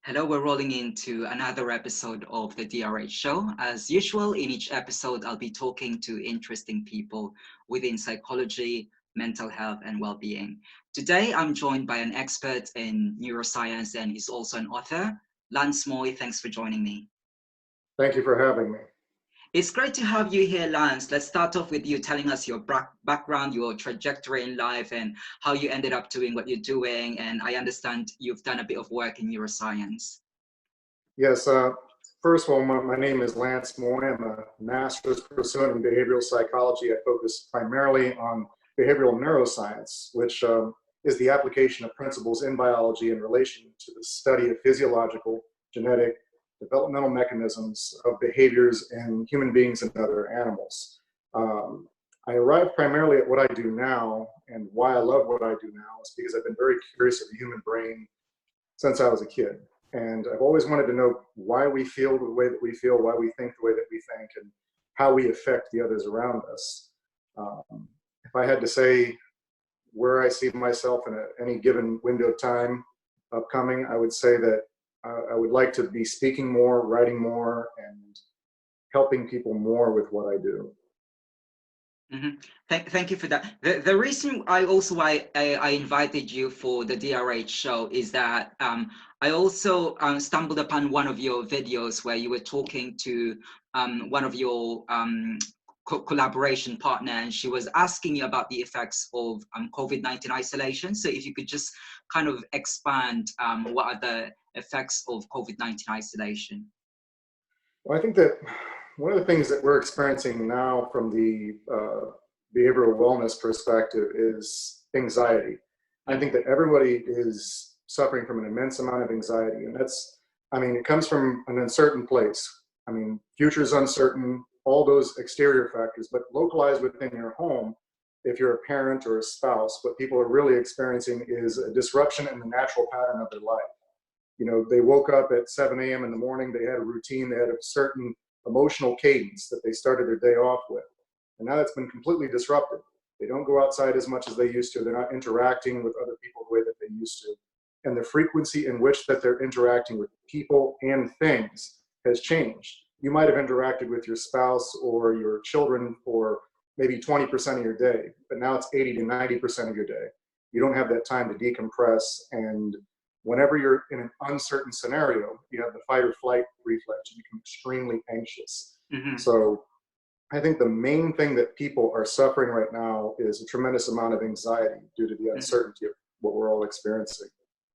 Hello, we're rolling into another episode of the DRH show. As usual, in each episode, I'll be talking to interesting people within psychology, mental health, and well-being. Today, I'm joined by an expert in neuroscience and he's also an author. Lance Moye, thanks for joining me. Thank you for having me. It's great to have you here, Lance. Let's start off with you telling us your background, your trajectory in life, and how you ended up doing what you're doing. And I understand you've done a bit of work in neuroscience. Yes, first of all, my name is Lance Moye. I'm a master's pursuant in behavioral psychology. I focus primarily on behavioral neuroscience, which is the application of principles in biology in relation to the study of physiological, genetic, developmental mechanisms of behaviors in human beings and other animals. I arrived primarily at what I do now, and why I love what I do now is because I've been very curious of the human brain since I was a kid. And I've always wanted to know why we feel the way that we feel, why we think the way that we think, and how we affect the others around us. If I had to say where I see myself in any given window of time upcoming, I would say that I would like to be speaking more, writing more, and helping people more with what I do. Mm-hmm. Thank you for that. The reason I invited you for the DRH show is that I also stumbled upon one of your videos where you were talking to one of your collaboration partner, and she was asking you about the effects of COVID-19 isolation. So if you could just kind of expand, what are the effects of COVID-19 isolation? Well, I think that one of the things that we're experiencing now from the behavioral wellness perspective is anxiety. I think that everybody is suffering from an immense amount of anxiety, and it comes from an uncertain place. Future is uncertain, all those exterior factors, but localized within your home, if you're a parent or a spouse, what people are really experiencing is a disruption in the natural pattern of their life. They woke up at 7 a.m. in the morning, they had a routine, they had a certain emotional cadence that they started their day off with. And now that's been completely disrupted. They don't go outside as much as they used to. They're not interacting with other people the way that they used to. And the frequency in which that they're interacting with people and things has changed. You might have interacted with your spouse or your children for maybe 20% of your day, but now it's 80 to 90% of your day. You don't have that time to decompress, and whenever you're in an uncertain scenario, you have the fight or flight reflex. You become extremely anxious. Mm-hmm. So I think the main thing that people are suffering right now is a tremendous amount of anxiety due to the uncertainty of what we're all experiencing.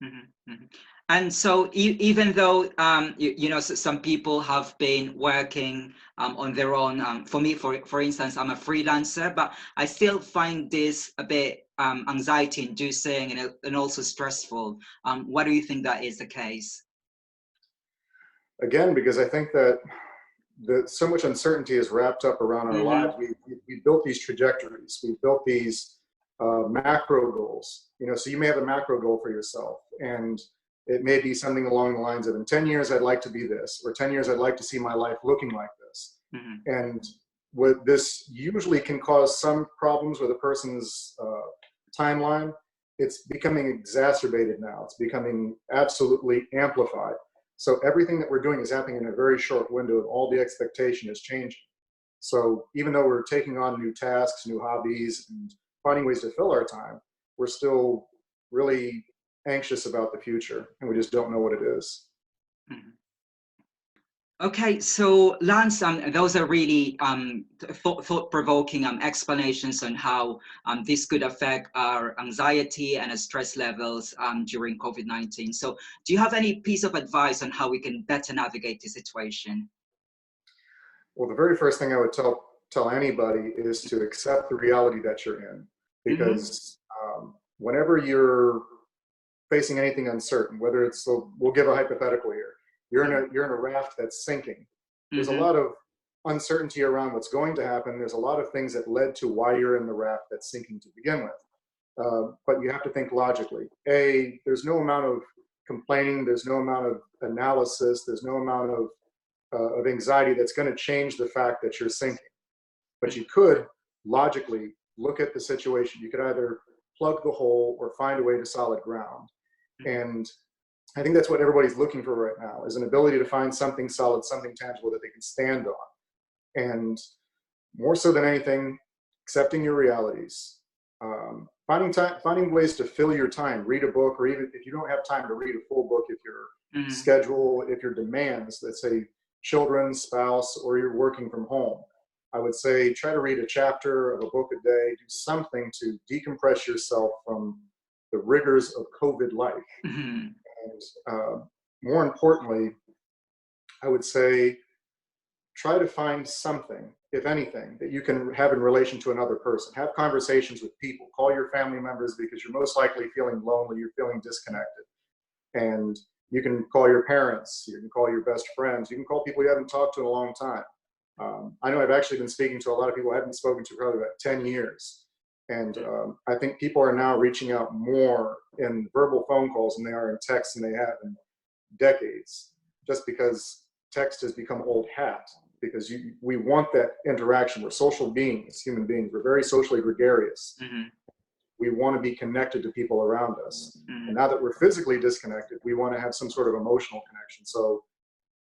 Mm-hmm. Mm-hmm. And so even though, some people have been working on their own, for me, for instance, I'm a freelancer, but I still find this a bit anxiety inducing and also stressful. Why do you think that is the case? Again, because I think that so much uncertainty is wrapped up around our lives. We built these trajectories. We built these macro goals. So you may have a macro goal for yourself, and it may be something along the lines of, in 10 years, I'd like to be this, or 10 years, I'd like to see my life looking like this. Mm-hmm. And what this usually can cause some problems with a person's timeline. It's becoming exacerbated now. It's becoming absolutely amplified. So everything that we're doing is happening in a very short window, and all the expectation is changing. So even though we're taking on new tasks, new hobbies, and finding ways to fill our time, we're still really anxious about the future, and we just don't know what it is. Mm-hmm. Okay, so Lance, those are really thought-provoking explanations on how this could affect our anxiety and stress levels during COVID-19. So do you have any piece of advice on how we can better navigate the situation? Well, the very first thing I would tell anybody is to accept the reality that you're in, because whenever you're facing anything uncertain, whether it's, we'll give a hypothetical here, you're in a raft that's sinking. There's a lot of uncertainty around what's going to happen. There's a lot of things that led to why you're in the raft that's sinking to begin with. But you have to think logically. There's no amount of complaining, there's no amount of analysis, there's no amount of anxiety that's going to change the fact that you're sinking. But you could logically look at the situation. You could either plug the hole or find a way to solid ground. And I think that's what everybody's looking for right now, is an ability to find something solid, something tangible that they can stand on. And more so than anything, accepting your realities, finding ways to fill your time, read a book, or even if you don't have time to read a full book, if your schedule, if your demands, let's say children, spouse, or you're working from home, I would say try to read a chapter of a book a day, do something to decompress yourself from the rigors of COVID life. And more importantly, I would say try to find something, if anything, that you can have in relation to another person. Have conversations with people. Call your family members, because you're most likely feeling lonely, you're feeling disconnected. And you can call your parents, you can call your best friends, you can call people you haven't talked to in a long time. I know I've actually been speaking to a lot of people I haven't spoken to probably about 10 years. And I think people are now reaching out more in verbal phone calls than they are in text than they have in decades, just because text has become old hat, because we want that interaction. We're social beings, human beings. We're very socially gregarious. We want to be connected to people around us. And now that we're physically disconnected, we want to have some sort of emotional connection. So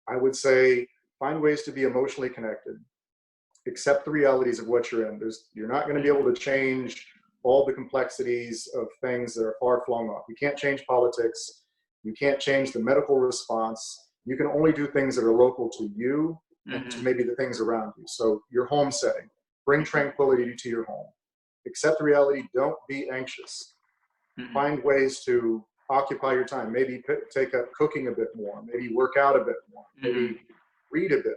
I would say find ways to be emotionally connected. Accept the realities of what you're in. You're not going to be able to change all the complexities of things that are far flung off. You can't change politics. You can't change the medical response. You can only do things that are local to you and to maybe the things around you. So your home setting, bring tranquility to your home. Accept the reality. Don't be anxious. Find ways to occupy your time. Maybe take up cooking a bit more. Maybe work out a bit more. Maybe read a bit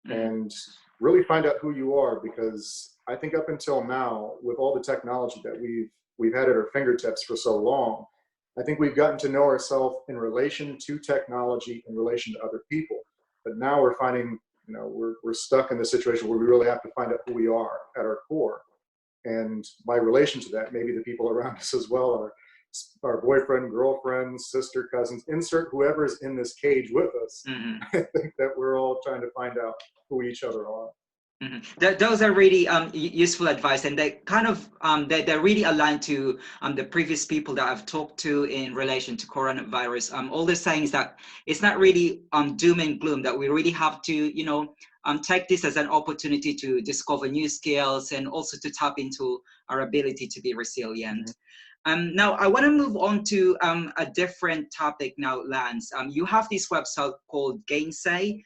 more. And really find out who you are, because I think up until now, with all the technology that we've had at our fingertips for so long, I think we've gotten to know ourselves in relation to technology, in relation to other people. But now we're finding, we're stuck in the situation where we really have to find out who we are at our core. And by relation to that, maybe the people around us as well are our boyfriend, girlfriend, sister, cousins, insert whoever is in this cage with us. I think that we're all trying to find out who each other are. Those are really useful advice, and they kind of they're really aligned to the previous people that I've talked to in relation to coronavirus. All they're saying is that it's not really doom and gloom, that we really have to take this as an opportunity to discover new skills and also to tap into our ability to be resilient. Now, I want to move on to a different topic now, Lance. You have this website called Gainsay.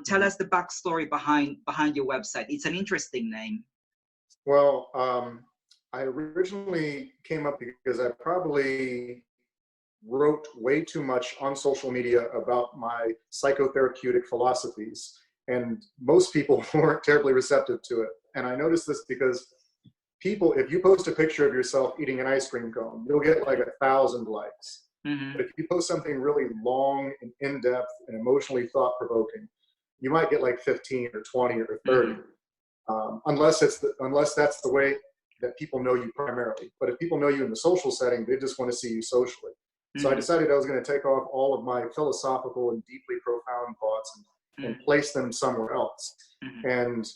Tell us the backstory behind your website. It's an interesting name. Well, I originally came up because I probably wrote way too much on social media about my psychotherapeutic philosophies, and most people weren't terribly receptive to it. And I noticed this because people, if you post a picture of yourself eating an ice cream cone, you'll get like 1,000 likes. But if you post something really long and in-depth and emotionally thought-provoking, you might get like 15 or 20 or 30, unless that's the way that people know you primarily. But if people know you in the social setting, they just want to see you socially. So I decided I was going to take off all of my philosophical and deeply profound thoughts and place them somewhere else. And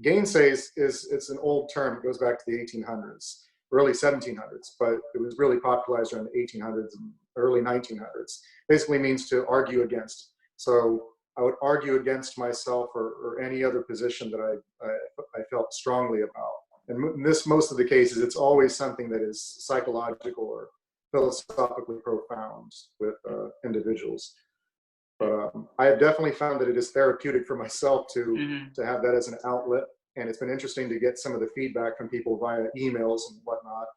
Gainsay it's an old term. It goes back to the 1800s, early 1700s, but it was really popularized around the 1800s and early 1900s. Basically means to argue against. So I would argue against myself or any other position that I felt strongly about. And in most of the cases, it's always something that is psychological or philosophically profound with individuals. But I have definitely found that it is therapeutic for myself to have that as an outlet. And it's been interesting to get some of the feedback from people via emails and whatnot,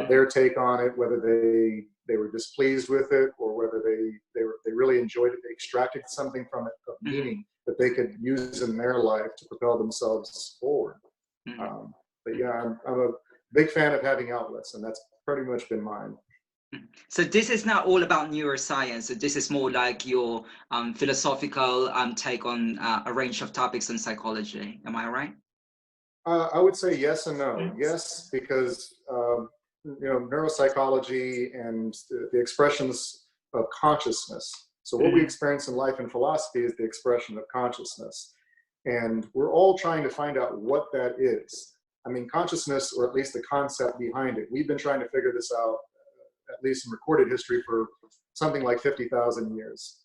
their take on it, whether they were displeased with it or whether they really enjoyed it. They extracted something from it of meaning that they could use in their life to propel themselves forward. But yeah, I'm a big fan of having outlets, and that's pretty much been mine. So this is not all about neuroscience. So this is more like your philosophical take on a range of topics in psychology. Am I right? I would say yes and no. Yes, because neuropsychology and the expressions of consciousness. So what we experience in life and philosophy is the expression of consciousness, and we're all trying to find out what that is. I mean, consciousness, or at least the concept behind it. We've been trying to figure this out, at least in recorded history, for something like 50,000 years.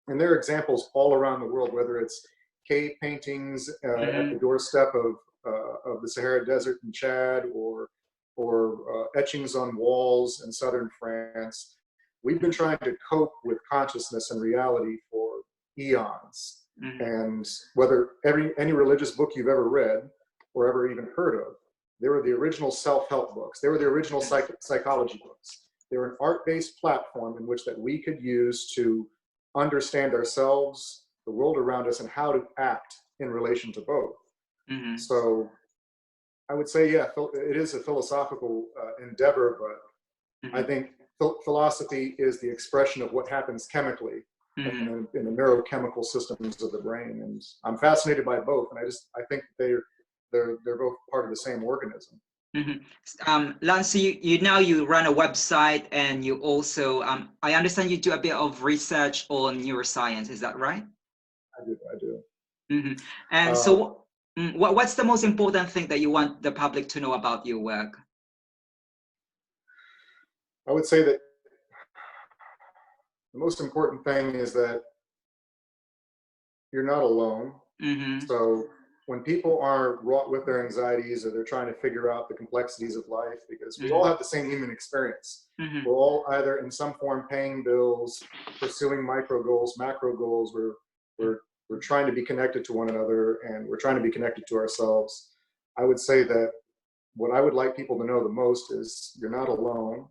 And there are examples all around the world, whether it's cave paintings at the doorstep of the Sahara Desert in Chad, or etchings on walls in southern France. We've been trying to cope with consciousness and reality for eons. And whether any religious book you've ever read or ever even heard of, they were the original self-help books. They were the original psychology books. They were an art-based platform in which that we could use to understand ourselves, the world around us, and how to act in relation to both. So I would say, yeah, it is a philosophical endeavor, but I think philosophy is the expression of what happens chemically in the neurochemical systems of the brain. And I'm fascinated by both. And I think they're both part of the same organism. Lance, you run a website, and you also, I understand you do a bit of research on neuroscience. Is that right? I do. And so what's the most important thing that you want the public to know about your work? I would say that the most important thing is that you're not alone. So when people are wrought with their anxieties, or they're trying to figure out the complexities of life, because we all have the same human experience. We're all either in some form paying bills, pursuing micro goals, macro goals. We're trying to be connected to one another, and we're trying to be connected to ourselves. I would say that what I would like people to know the most is you're not alone.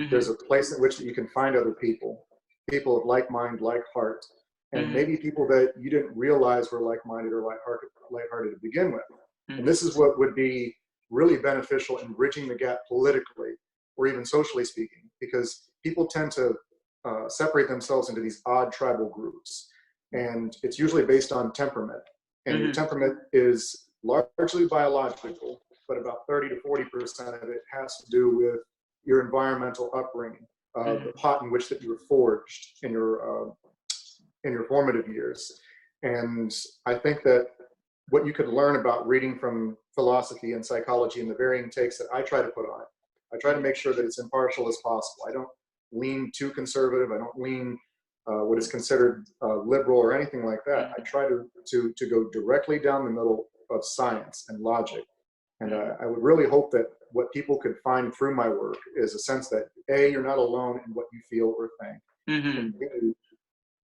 There's a place in which that you can find other people of like mind, like heart, and maybe people that you didn't realize were like-minded or lighthearted to begin with. And this is what would be really beneficial in bridging the gap politically, or even socially speaking, because people tend to separate themselves into these odd tribal groups. And it's usually based on temperament. And your temperament is largely biological, but about 30 to 40% of it has to do with your environmental upbringing, the pot in which that you were forged in your formative years. And I think that what you could learn about reading from philosophy and psychology and the varying takes that I try to put on it, I try to make sure that it's impartial as possible. I don't lean too conservative. I don't lean what is considered liberal or anything like that. I try to go directly down the middle of science and logic. And I would really hope that what people could find through my work is a sense that A, you're not alone in what you feel or think. And B,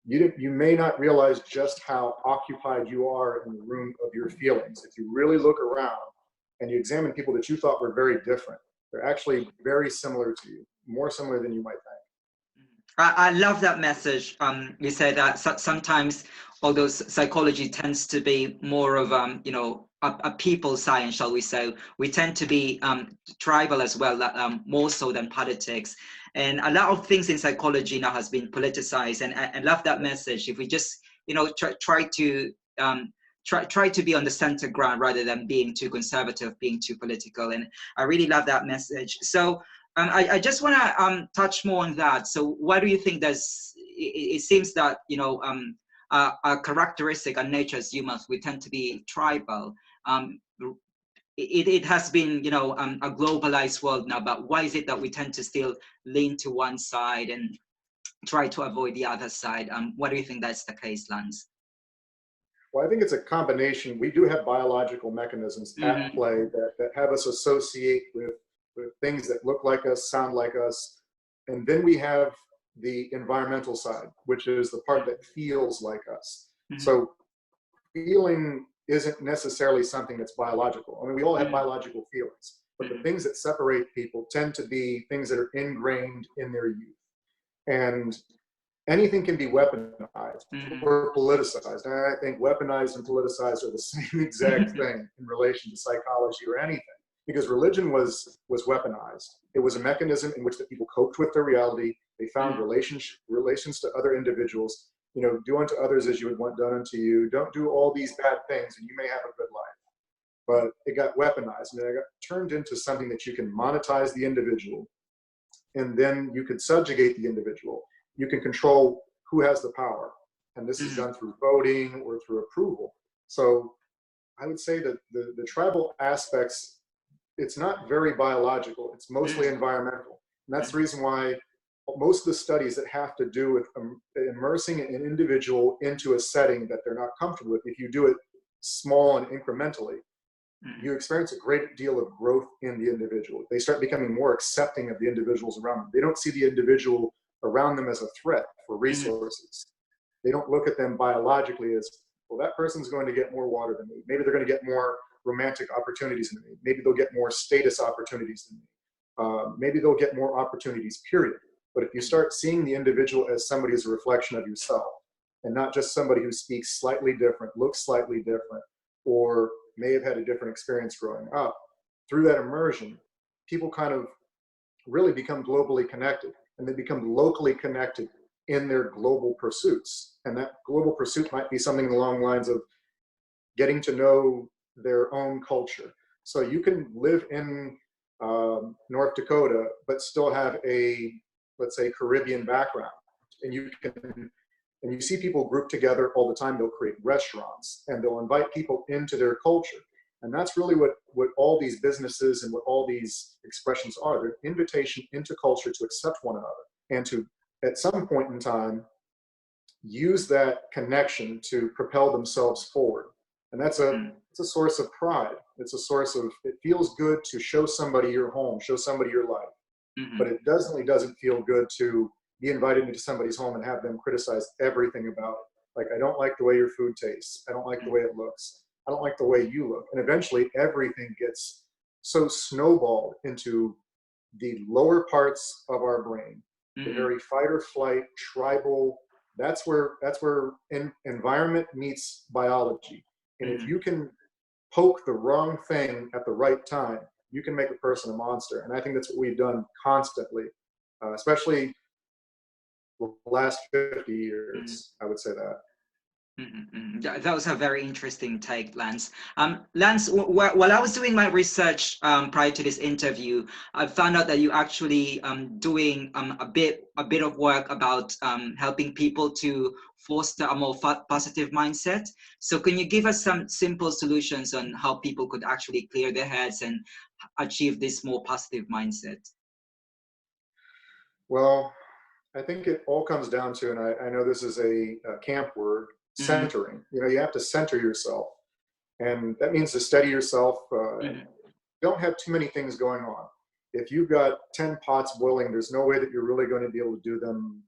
you may not realize just how occupied you are in the room of your feelings. If you really look around and you examine people that you thought were very different, they're actually very similar to you, more similar than you might think. I love that message. You said that sometimes, although psychology tends to be more of a people science, shall we say, we tend to be tribal as well, more so than politics. And a lot of things in psychology now has been politicized, and I love that message. If we just try to be on the center ground rather than being too conservative, being too political, and I really love that message. So I just want to touch more on that. So what do you think? It seems that a characteristic and nature as humans, we tend to be tribal. It has been a globalized world now, but why is it that we tend to still lean to one side and try to avoid the other side? What do you think that's the case, Lance? Well, I think it's a combination. We do have biological mechanisms at play that have us associate with things that look like us, sound like us. And then we have the environmental side, which is the part that feels like us. So feeling isn't necessarily something that's biological. I mean, we all have biological feelings, but the things that separate people tend to be things that are ingrained in their youth. And anything can be weaponized or politicized. And I think weaponized and politicized are the same exact thing in relation to psychology or anything. Because religion was weaponized. It was a mechanism in which the people coped with their reality. They found relations to other individuals. Do unto others as you would want done unto you. Don't do all these bad things, and you may have a good life. But it got weaponized, and it got turned into something that you can monetize the individual, and then you could subjugate the individual. You can control who has the power, and this is done through voting or through approval. So I would say that the tribal aspects, it's not very biological. It's mostly environmental. And that's the reason why most of the studies that have to do with immersing an individual into a setting that they're not comfortable with, if you do it small and incrementally, you experience a great deal of growth in the individual. They start becoming more accepting of the individuals around them. They don't see the individual around them as a threat for resources. They don't look at them biologically as, well, that person's going to get more water than me. Maybe they're going to get more romantic opportunities than me. Maybe they'll get more status opportunities than me. Maybe they'll get more opportunities, period. But if you start seeing the individual as somebody as a reflection of yourself, and not just somebody who speaks slightly different, looks slightly different, or may have had a different experience growing up, through that immersion, people kind of really become globally connected, and they become locally connected in their global pursuits. And that global pursuit might be something along the lines of getting to know their own culture. So you can live in North Dakota, but still have a, let's say, Caribbean background. And you see people group together all the time. They'll create restaurants and they'll invite people into their culture. And that's really what all these businesses and what all these expressions are. They're an invitation into culture to accept one another and to, at some point in time, use that connection to propel themselves forward. And that's it's a source of pride. It's a source of, it feels good to show somebody your home, show somebody your life. But it definitely doesn't feel good to be invited into somebody's home and have them criticize everything about it. Like, I don't like the way your food tastes. I don't like the way it looks. I don't like the way you look. And eventually everything gets so snowballed into the lower parts of our brain, the very fight or flight, tribal. That's where environment meets biology. And if you can poke the wrong thing at the right time, you can make a person a monster. And I think that's what we've done constantly, especially the last 50 years, I would say that. That was a very interesting take, Lance. Lance, while I was doing my research prior to this interview, I found out that you actually doing a bit of work about helping people to foster a more positive mindset. So can you give us some simple solutions on how people could actually clear their heads and achieve this more positive mindset? Well, I think it all comes down to, and I know this is a camp word, centering. You know, you have to center yourself. And that means to steady yourself. Don't have too many things going on. If you've got 10 pots boiling, there's no way that you're really going to be able to do them,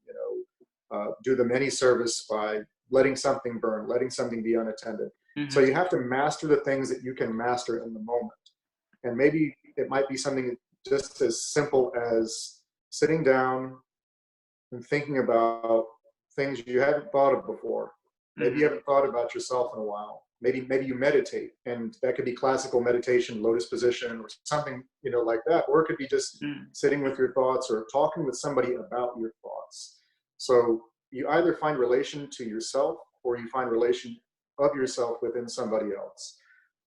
do them any service by letting something burn, letting something be unattended. So you have to master the things that you can master in the moment. And maybe it might be something just as simple as sitting down and thinking about things you hadn't thought of before. Maybe you haven't thought about yourself in a while. Maybe you meditate, and that could be classical meditation, lotus position, or something, like that. Or it could be just sitting with your thoughts or talking with somebody about your thoughts. So you either find relation to yourself or you find relation of yourself within somebody else.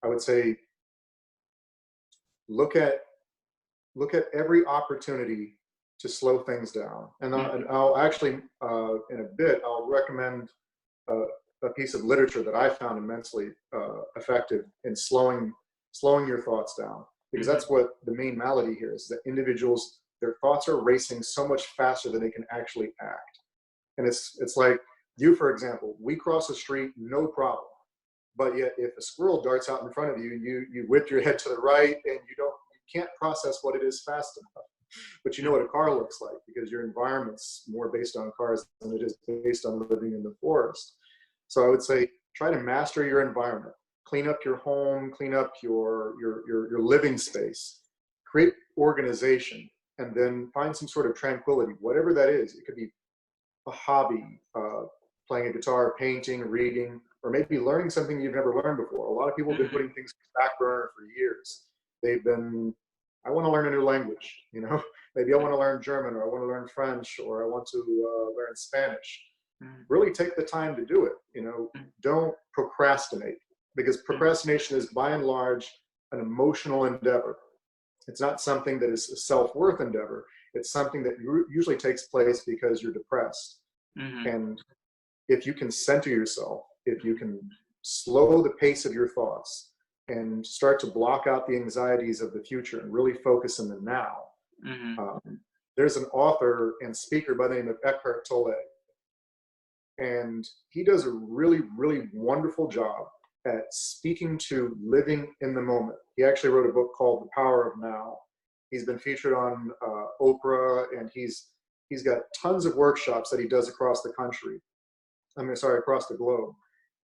I would say look at every opportunity to slow things down. And I'll actually, in a bit, I'll recommend a piece of literature that I found immensely effective in slowing your thoughts down. Because that's what the main malady here is, that individuals, their thoughts are racing so much faster than they can actually act. And it's like you, for example, we cross the street, no problem. But yet if a squirrel darts out in front of you, you whip your head to the right and you can't process what it is fast enough. But you know what a car looks like, because your environment's more based on cars than it is based on living in the forest. So I would say try to master your environment. Clean up your home, clean up your living space, create organization, and then find some sort of tranquility, whatever that is. It could be a hobby, playing a guitar, painting, reading, or maybe learning something you've never learned before. A lot of people have been putting things on the back burner for years. I want to learn a new language, maybe I want to learn German, or I want to learn French, or I want to learn Spanish. Really take the time to do it. Don't procrastinate, because procrastination is by and large an emotional endeavor. It's not something that is a self-worth endeavor. It's something that usually takes place because you're depressed. And if you can center yourself, if you can slow the pace of your thoughts and start to block out the anxieties of the future and really focus in the now, there's an author and speaker by the name of Eckhart Tolle, and he does a really, really wonderful job at speaking to living in the moment. He actually wrote a book called The Power of Now. He's been featured on Oprah, and he's got tons of workshops that he does across the country. Across the globe.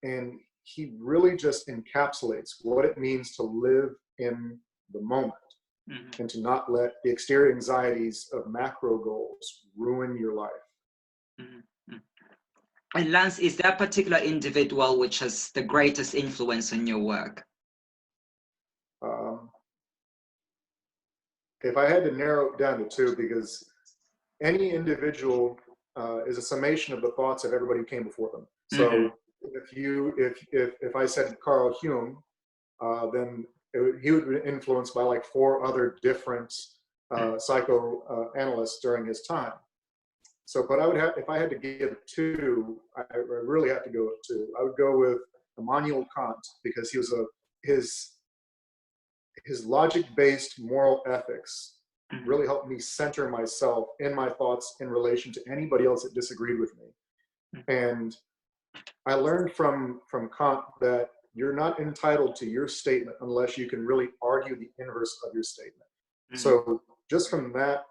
And he really just encapsulates what it means to live in the moment, and to not let the exterior anxieties of macro goals ruin your life. And Lance, is there a particular individual which has the greatest influence on your work? If I had to narrow it down to two, because any individual is a summation of the thoughts of everybody who came before them. So if I said Carl Jung, then he would be influenced by like 4 other different psychoanalysts during his time. So, but if I had to give 2, I really have to go with 2. I would go with Immanuel Kant, because he was his logic-based moral ethics really helped me center myself in my thoughts in relation to anybody else that disagreed with me. And I learned from Kant that you're not entitled to your statement unless you can really argue the inverse of your statement. So just from that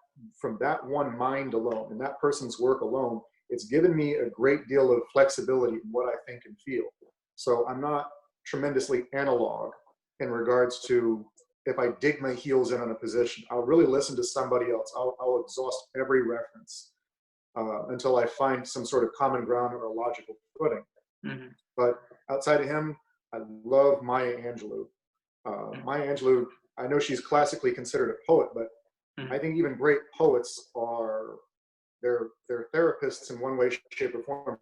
one mind alone, and that person's work alone, it's given me a great deal of flexibility in what I think and feel. So I'm not tremendously analog in regards to, if I dig my heels in on a position, I'll really listen to somebody else. I'll exhaust every reference until I find some sort of common ground or a logical footing. But outside of him, I love Maya Angelou. Maya Angelou, I know she's classically considered a poet, but I think even great poets they're therapists in one way, shape, or form.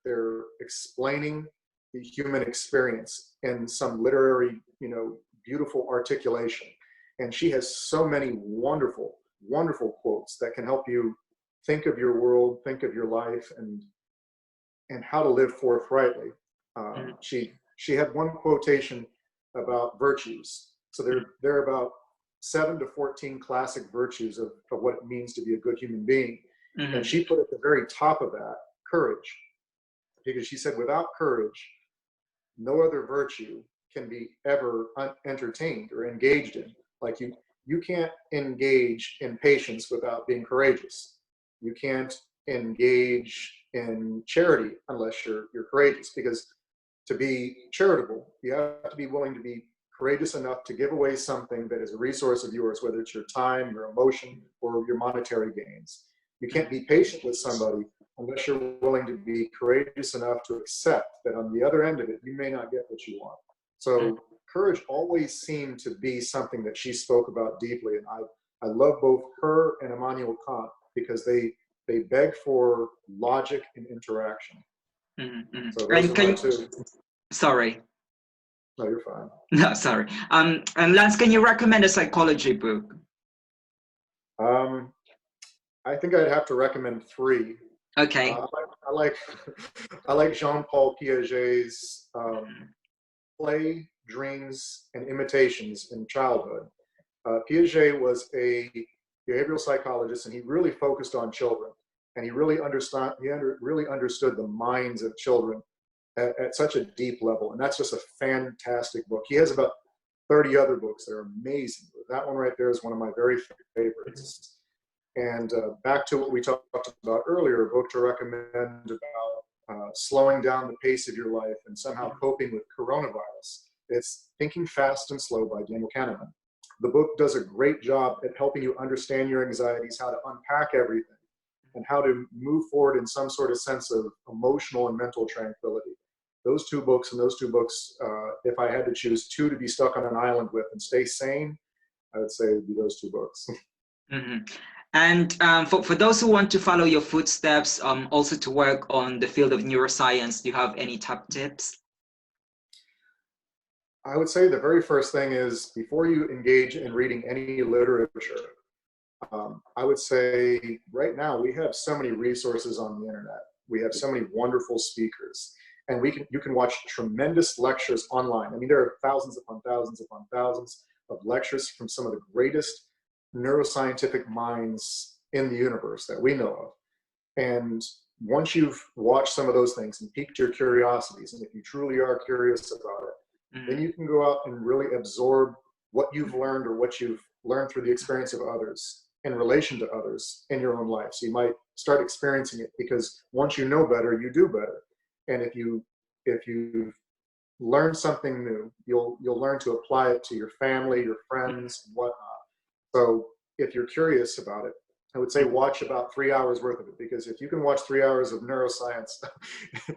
They're explaining the human experience in some literary, beautiful articulation. And she has so many wonderful, wonderful quotes that can help you think of your world, think of your life, and how to live forthrightly. She had one quotation about virtues. So there are about 7 to 14 classic virtues of what it means to be a good human being. And she put at the very top of that courage, because she said without courage, no other virtue can be ever entertained or engaged in. Like you can't engage in patience without being courageous. You can't engage in charity unless you're courageous, because to be charitable, you have to be willing to be courageous enough to give away something that is a resource of yours, whether it's your time, your emotion, or your monetary gains. You can't be patient with somebody unless you're willing to be courageous enough to accept that on the other end of it, you may not get what you want. So courage always seemed to be something that she spoke about deeply. And I love both her and Immanuel Kant, because they beg for logic and interaction. So those are my 2. Sorry. No, you're fine. No, sorry. And Lance, can you recommend a psychology book? I think I'd have to recommend 3. Okay. I like Jean-Paul Piaget's Play, Dreams, and Imitations in Childhood. Piaget was a behavioral psychologist, and he really focused on children, and he really understood the minds of children at such a deep level. And that's just a fantastic book. He has about 30 other books that are amazing. That one right there is one of my very favorites. And back to what we talked about earlier, a book to recommend about slowing down the pace of your life and somehow coping with coronavirus. It's Thinking Fast and Slow by Daniel Kahneman. The book does a great job at helping you understand your anxieties, how to unpack everything, and how to move forward in some sort of sense of emotional and mental tranquility. Those two books, if I had to choose 2 to be stuck on an island with and stay sane, I would say it would be those 2 books. And for those who want to follow your footsteps, also to work on the field of neuroscience, do you have any top tips? I would say the very first thing is, before you engage in reading any literature, I would say right now we have so many resources on the internet. We have so many wonderful speakers, and you can watch tremendous lectures online. I mean, there are thousands upon thousands upon thousands of lectures from some of the greatest neuroscientific minds in the universe that we know of. And once you've watched some of those things and piqued your curiosities, and if you truly are curious about it, then you can go out and really absorb what you've learned or what you've learned through the experience of others in relation to others in your own life. So you might start experiencing it, because once you know better, you do better. And if you learn something new, you'll learn to apply it to your family, your friends, and whatnot. So if you're curious about it, I would say watch about 3 hours worth of it, because if you can watch 3 hours of neuroscience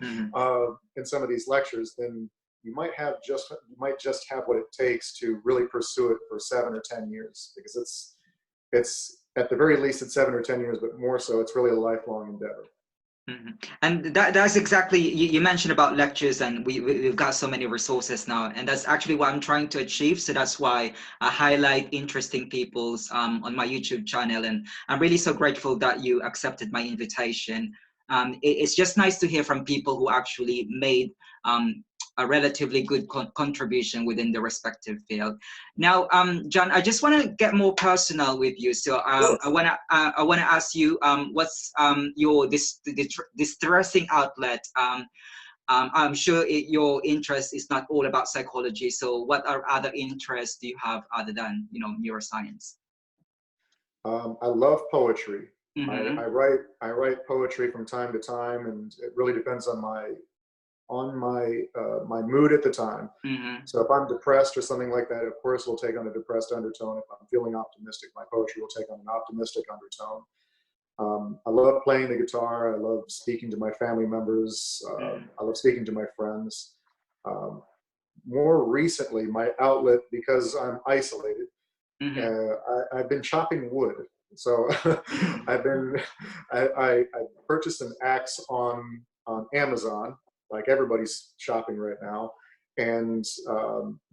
in some of these lectures, then you might just have what it takes to really pursue it for 7 or 10 years, because it's at the very least it's 7 or 10 years, but more so it's really a lifelong endeavor. And that's exactly, you mentioned about lectures, and we've got so many resources now, and that's actually what I'm trying to achieve. So that's why I highlight interesting people's on my YouTube channel, and I'm really so grateful that you accepted my invitation. It's just nice to hear from people who actually made a relatively good contribution within the respective field. Now, John, I just want to get more personal with you. So I want to ask you, what's your distressing outlet? I'm sure your interest is not all about psychology. So what are other interests do you have other than, neuroscience? I love poetry. I write poetry from time to time, and it really depends on my mood at the time. So if I'm depressed or something like that, of course, we'll take on a depressed undertone. If I'm feeling optimistic, my poetry will take on an optimistic undertone. I love playing the guitar. I love speaking to my family members. I love speaking to my friends. More recently, my outlet, because I'm isolated, I've been chopping wood. So I purchased an axe on Amazon, like everybody's shopping right now. And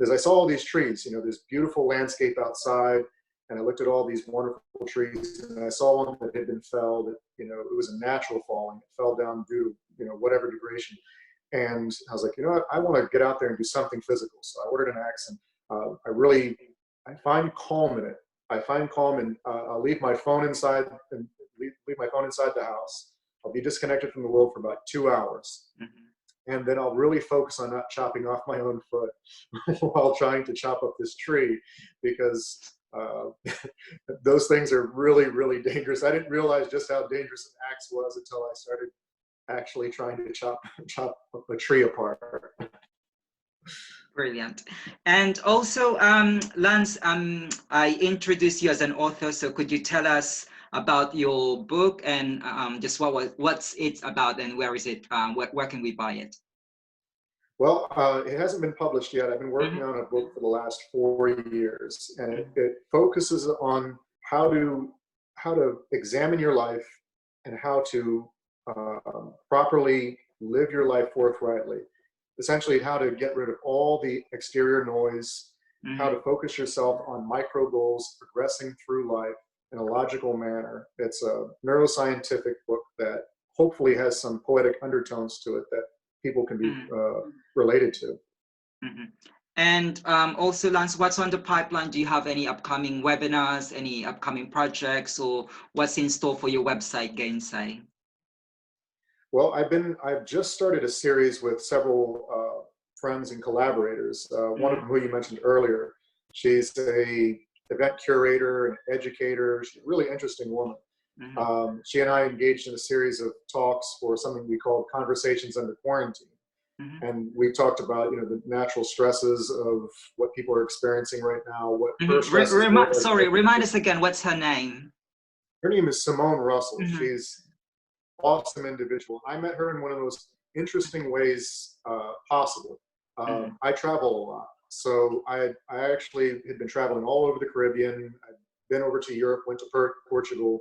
as I saw all these trees, this beautiful landscape outside, and I looked at all these wonderful trees, and I saw one that had been felled. It was a natural falling. It fell down due to, whatever degradation. And I was like, what? I want to get out there and do something physical. So I ordered an axe, and I find calm in it. I find calm, and I'll leave my phone inside the house. I'll be disconnected from the world for about 2 hours. And then I'll really focus on not chopping off my own foot while trying to chop up this tree, because those things are really, really dangerous. I didn't realize just how dangerous an axe was until I started actually trying to chop a tree apart. Brilliant. And also, Lance, I introduced you as an author, so could you tell us about your book and just what's it about, and where is it? Where can we buy it? Well, it hasn't been published yet. I've been working on a book for the last 4 years, and it focuses on how to examine your life and how to properly live your life forthrightly. Essentially, how to get rid of all the exterior noise, how to focus yourself on micro goals, progressing through life in a logical manner. It's a neuroscientific book that hopefully has some poetic undertones to it that people can be related to. And also, Lance, what's on the pipeline? Do you have any upcoming webinars, any upcoming projects, or what's in store for your website, Gainsay? Well, I've just started a series with several friends and collaborators. One of them, who you mentioned earlier, she's a event curator and educator. She's a really interesting woman. She and I engaged in a series of talks for something we called Conversations Under Quarantine. And we talked about, the natural stresses of what people are experiencing right now. Remind us again, what's her name? Her name is Simone Russell. She's awesome individual. I met her in one of the most interesting ways possible. I travel a lot. So I actually had been traveling all over the Caribbean. I'd been over to Europe, went to Portugal,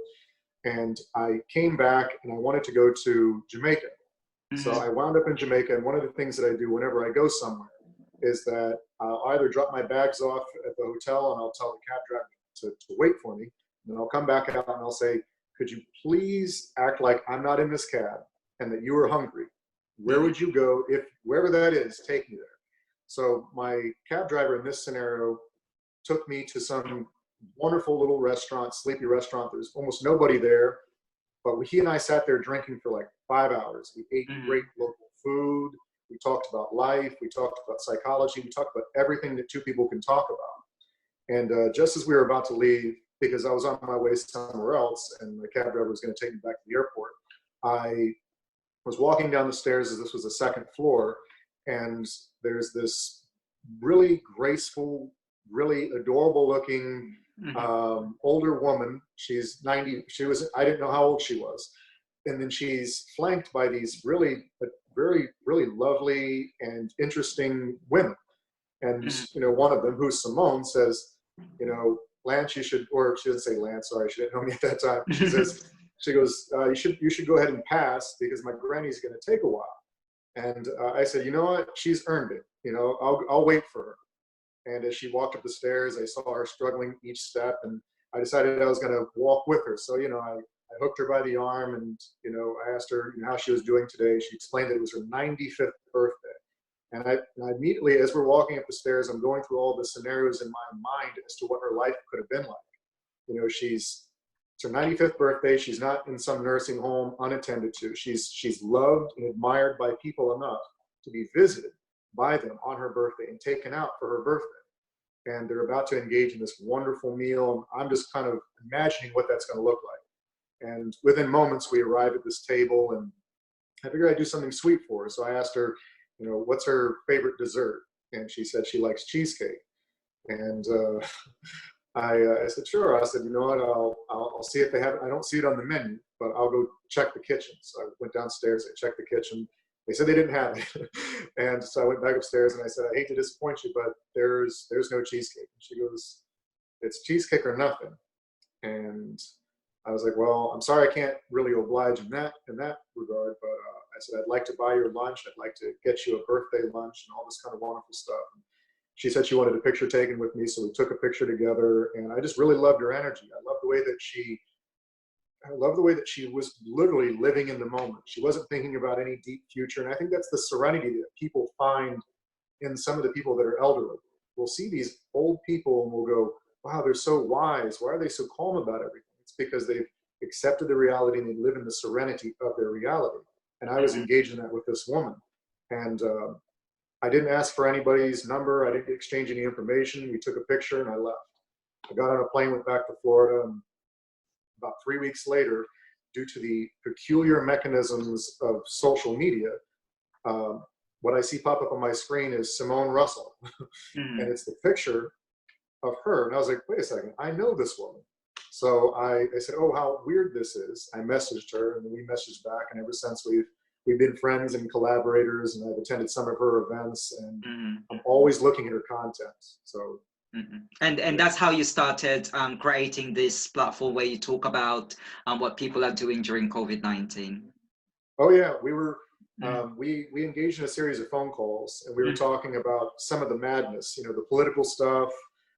and I came back and I wanted to go to Jamaica. So I wound up in Jamaica, and one of the things that I do whenever I go somewhere is that I'll either drop my bags off at the hotel and I'll tell the cab driver to wait for me, and then I'll come back out and I'll say, could you please act like I'm not in this cab and that you are hungry? Where would you go? If wherever that is, take me there. So my cab driver in this scenario took me to some wonderful little restaurant, sleepy restaurant. There's almost nobody there. But he and I sat there drinking for like 5 hours. We ate great local food. We talked about life. We talked about psychology. We talked about everything that two people can talk about. And just as we were about to leave, because I was on my way somewhere else and the cab driver was going to take me back to the airport, I was walking down the stairs, as this was the second floor, and there's this really graceful, really adorable looking older woman. She's 90. I didn't know how old she was. And then she's flanked by these really, very, really lovely and interesting women. And, one of them, who's Simone, says, Lance, you should, or she doesn't say Lance, sorry, she didn't know me at that time. She goes, you should go ahead and pass because my granny's going to take a while. And I said, you know what? She's earned it. I'll wait for her. And as she walked up the stairs, I saw her struggling each step, and I decided I was going to walk with her. So, I hooked her by the arm, and, I asked her how she was doing today. She explained that it was her 95th birthday. And I immediately, as we're walking up the stairs, I'm going through all the scenarios in my mind as to what her life could have been like. It's her 95th birthday. She's not in some nursing home unattended to. She's loved and admired by people enough to be visited by them on her birthday and taken out for her birthday. And they're about to engage in this wonderful meal. And I'm just kind of imagining what that's going to look like. And within moments, we arrive at this table, and I figured I'd do something sweet for her. So I asked her, what's her favorite dessert? And she said she likes cheesecake. And I said, sure. I said, you know what? I'll see if they have it. I don't see it on the menu, but I'll go check the kitchen. So I went downstairs. I checked the kitchen. They said they didn't have it. And so I went back upstairs and I said, I hate to disappoint you, but there's no cheesecake. And she goes, it's cheesecake or nothing. And I was like, well, I'm sorry I can't really oblige in that regard, but I said, I'd like to buy your lunch. I'd like to get you a birthday lunch and all this kind of wonderful stuff. And she said she wanted a picture taken with me, so we took a picture together, and I just really loved her energy. I loved the way that she was literally living in the moment. She wasn't thinking about any deep future, and I think that's the serenity that people find in some of the people that are elderly. We'll see these old people and we'll go, wow, they're so wise. Why are they so calm about everything? It's because they've accepted the reality and they live in the serenity of their reality. And I was engaged in that with this woman. And I didn't ask for anybody's number. I didn't exchange any information. We took a picture and I left. I got on a plane, went back to Florida, and about 3 weeks later, due to the peculiar mechanisms of social media, what I see pop up on my screen is Simone Russell. And it's the picture of her. And I was like, wait a second, I know this woman. So I said, oh, how weird this is. I messaged her, and we messaged back. And ever since we've been friends and collaborators, and I've attended some of her events, and I'm always looking at her content. So. And that's how you started creating this platform where you talk about what people are doing during COVID-19. Oh yeah, we were we engaged in a series of phone calls, and we were talking about some of the madness, the political stuff,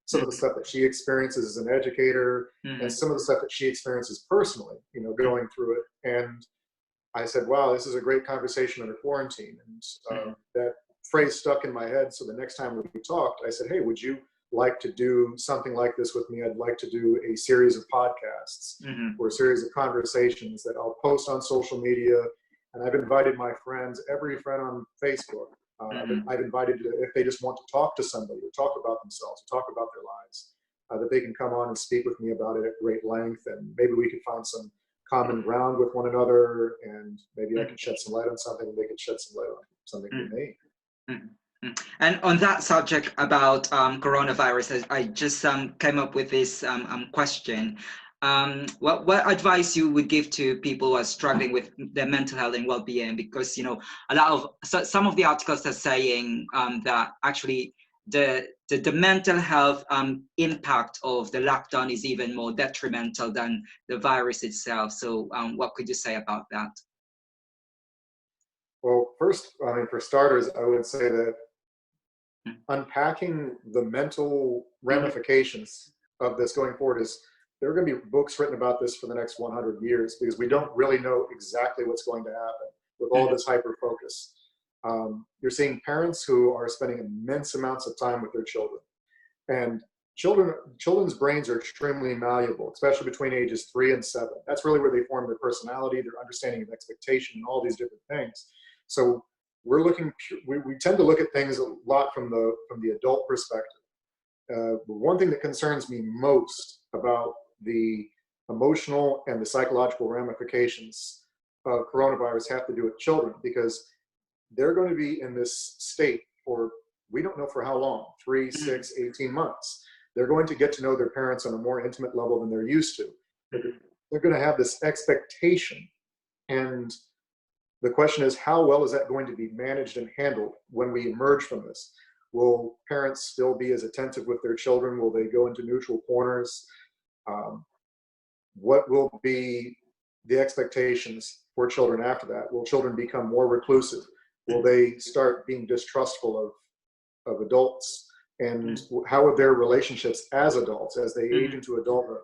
some of the stuff that she experiences as an educator, and some of the stuff that she experiences personally, going through it. And I said, wow, this is a great conversation under quarantine. And that phrase stuck in my head. So the next time we talked, I said, hey, would you like to do something like this with me? I'd like to do a series of podcasts or a series of conversations that I'll post on social media. And I've invited my friends, every friend on Facebook. I've invited, if they just want to talk to somebody or talk about themselves or talk about their lives, that they can come on and speak with me about it at great length. And maybe we could find some common ground with one another, and maybe I can shed some light on something and they can shed some light on something for me. And on that subject about coronavirus, I just came up with this question. What advice you would give to people who are struggling with their mental health and well-being? Because some of the articles are saying that actually the mental health impact of the lockdown is even more detrimental than the virus itself. So what could you say about that? Well, first, for starters, I would say that unpacking the mental ramifications of this going forward is, there are going to be books written about this for the next 100 years, because we don't really know exactly what's going to happen with all this hyper focus. You're seeing parents who are spending immense amounts of time with their children, and children's brains are extremely malleable, especially between ages 3 and 7. That's really where they form their personality, their understanding of expectation, and all these different things. So we tend to look at things a lot from the adult perspective. The one thing that concerns me most about the emotional and the psychological ramifications of coronavirus have to do with children, because they're going to be in this state for, we don't know for how long, 3, 6, 18 months. They're going to get to know their parents on a more intimate level than they're used to. They're going to have this expectation. And the question is, how well is that going to be managed and handled when we emerge from this? Will parents still be as attentive with their children? Will they go into neutral corners? What will be the expectations for children after that? Will children become more reclusive? Will they start being distrustful of adults? And how are their relationships as adults, as they age into adulthood?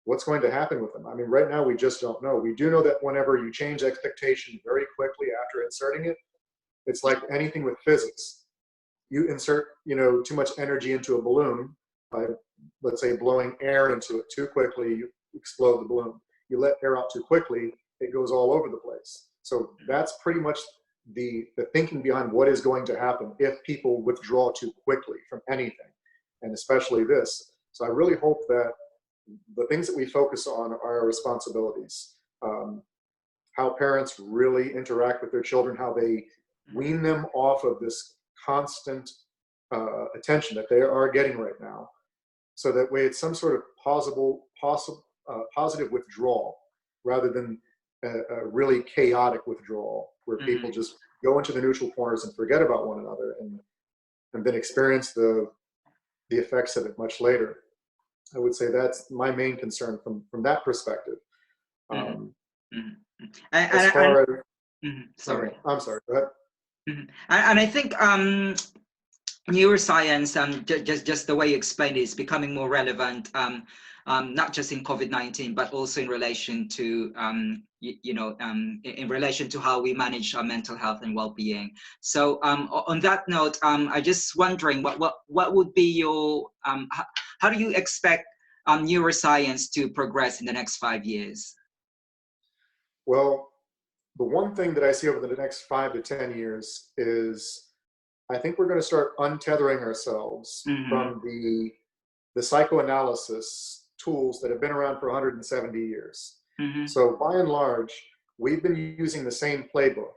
What's going to happen with them? I mean, right now, we just don't know. We do know that whenever you change expectation very quickly after inserting it, it's like anything with physics. You insert, too much energy into a balloon by, let's say, blowing air into it too quickly, you explode the balloon. You let air out too quickly, it goes all over the place. So that's pretty much the thinking behind what is going to happen if people withdraw too quickly from anything, and especially this. So I really hope that the things that we focus on are our responsibilities. How parents really interact with their children, how they wean them off of this constant attention that they are getting right now, so that way it's some sort of positive withdrawal rather than a really chaotic withdrawal where people just go into the neutral corners and forget about one another and then experience the effects of it much later. I would say that's my main concern from that perspective. As far as, sorry. I'm sorry, go ahead. And I think neuroscience, just the way you explained it, is becoming more relevant, not just in COVID-19, but also in relation to, in relation to how we manage our mental health and well-being. So on that note, I'm just wondering, what would be your, how do you expect neuroscience to progress in the next 5 years? Well, the one thing that I see over the next 5 to 10 years is I think we're going to start untethering ourselves from the psychoanalysis tools that have been around for 170 years. So by and large, we've been using the same playbook.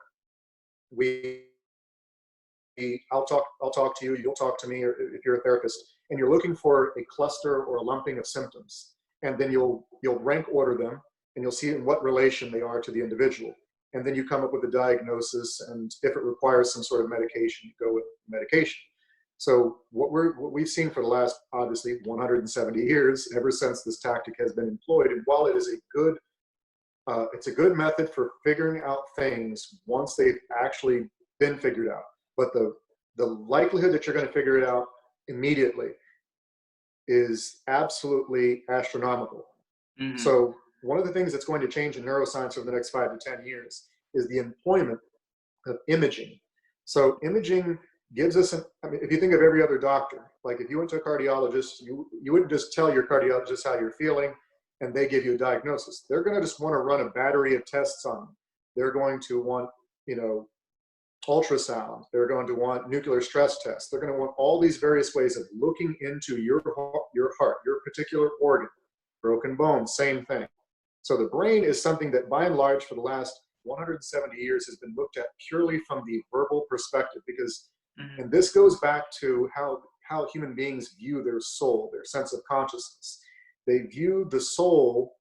I'll talk to you, you'll talk to me, or if you're a therapist, and you're looking for a cluster or a lumping of symptoms, and then you'll rank order them, and you'll see in what relation they are to the individual. And then you come up with a diagnosis, and if it requires some sort of medication, you go with medication. So what we've seen for the last, obviously, 170 years, ever since this tactic has been employed, and while it is it's a good method for figuring out things once they've actually been figured out. But the likelihood that you're going to figure it out immediately is absolutely astronomical. So one of the things that's going to change in neuroscience over the next 5 to 10 years is the employment of imaging. So imaging gives us, if you think of every other doctor, like if you went to a cardiologist, you wouldn't just tell your cardiologist how you're feeling and they give you a diagnosis. They're going to just want to run a battery of tests on you. They're going to want, ultrasound. They're going to want nuclear stress tests. They're going to want all these various ways of looking into your heart, your particular organ. Broken bones, same thing. So the brain is something that, by and large, for the last 170 years has been looked at purely from the verbal perspective, because, and this goes back to how human beings view their soul, their sense of consciousness. They view the soul,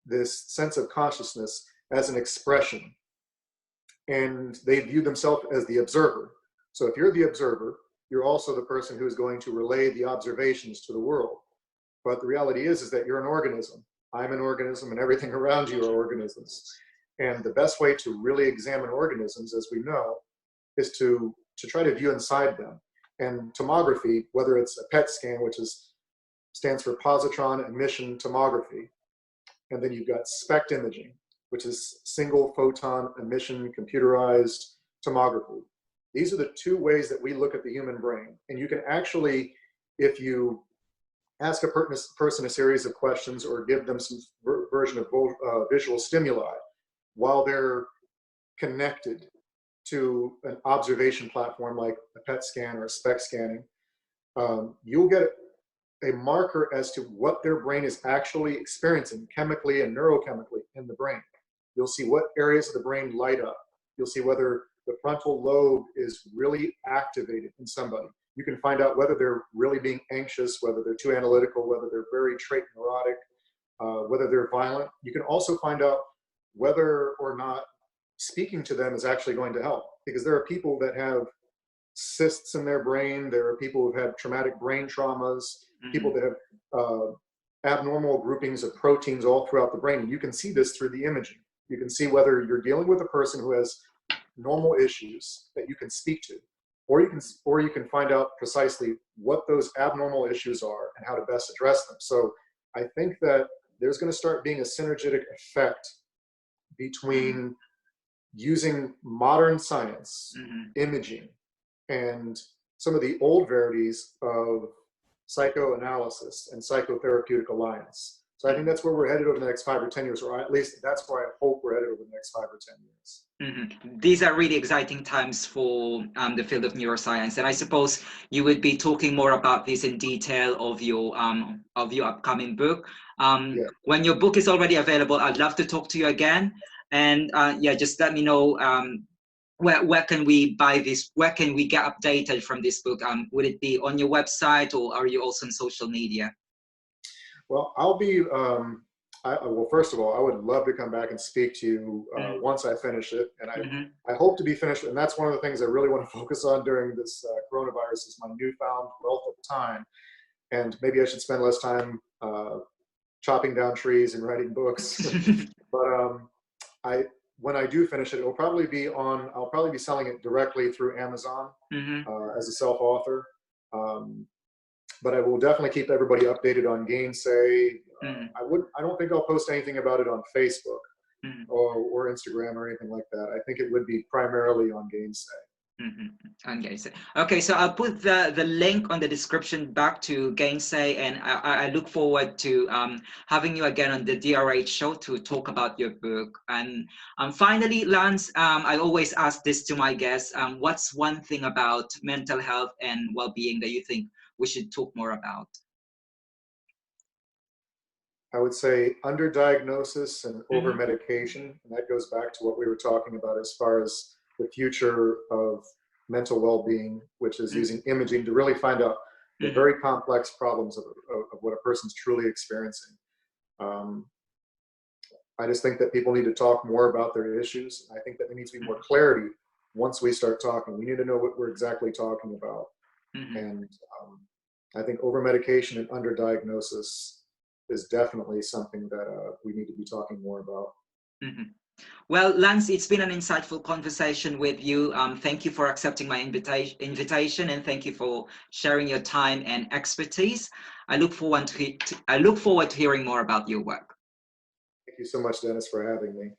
this sense of consciousness, as an expression. And they view themselves as the observer. So if you're the observer, you're also the person who is going to relay the observations to the world. But the reality is that you're an organism. I'm an organism, and everything around you are organisms. And the best way to really examine organisms, as we know, is to try to view inside them. And tomography, whether it's a PET scan, which stands for positron emission tomography, and then you've got SPECT imaging, which is single photon emission computerized tomography. These are the two ways that we look at the human brain. And you can actually, if you ask a person a series of questions or give them some version of visual stimuli while they're connected to an observation platform like a PET scan or a SPECT scanning, you'll get a marker as to what their brain is actually experiencing chemically and neurochemically in the brain. You'll see what areas of the brain light up. You'll see whether the frontal lobe is really activated in somebody. You can find out whether they're really being anxious, whether they're too analytical, whether they're very trait neurotic, whether they're violent. You can also find out whether or not speaking to them is actually going to help, because there are people that have cysts in their brain. There are people who've had traumatic brain traumas, people that have abnormal groupings of proteins all throughout the brain. And you can see this through the imaging. You can see whether you're dealing with a person who has normal issues that you can speak to, or you can find out precisely what those abnormal issues are and how to best address them. So I think that there's going to start being a synergetic effect between using modern science, imaging, and some of the old verities of psychoanalysis and psychotherapeutic alliance. So I think that's where we're headed over the next 5 or 10 years, or at least that's where I hope we're headed over the next 5 or 10 years. These are really exciting times for the field of neuroscience, and I suppose you would be talking more about this in detail of your upcoming book. When your book is already available, I'd love to talk to you again. And yeah, just let me know where can we buy this? Where can we get updated from this book? Would it be on your website, or are you also on social media? Well, I'll be. Well, first of all, I would love to come back and speak to you once I finish it, and I hope to be finished. And that's one of the things I really want to focus on during this coronavirus is my newfound wealth of time. And maybe I should spend less time chopping down trees and writing books. But when I do finish it, I'll probably be selling it directly through Amazon as a self-author. But I will definitely keep everybody updated on Gainsay. I don't think I'll post anything about it on Facebook or Instagram or anything like that. I think it would be primarily on Gainsay. On Gainsay. Okay, so I'll put the link on the description back to Gainsay, and I look forward to having you again on the DRH show to talk about your book. And finally, Lance, I always ask this to my guests, what's one thing about mental health and well-being that you think we should talk more about? I would say underdiagnosis and over-medication, and that goes back to what we were talking about as far as the future of mental well-being, which is using imaging to really find out the very complex problems of what a person's truly experiencing. I just think that people need to talk more about their issues. I think that there needs to be more clarity once we start talking. We need to know what we're exactly talking about. And I think over-medication and underdiagnosis is definitely something that we need to be talking more about. Well, Lance, it's been an insightful conversation with you. Thank you for accepting my invitation, and thank you for sharing your time and expertise. I look forward to hearing more about your work. Thank you so much, Dennis, for having me.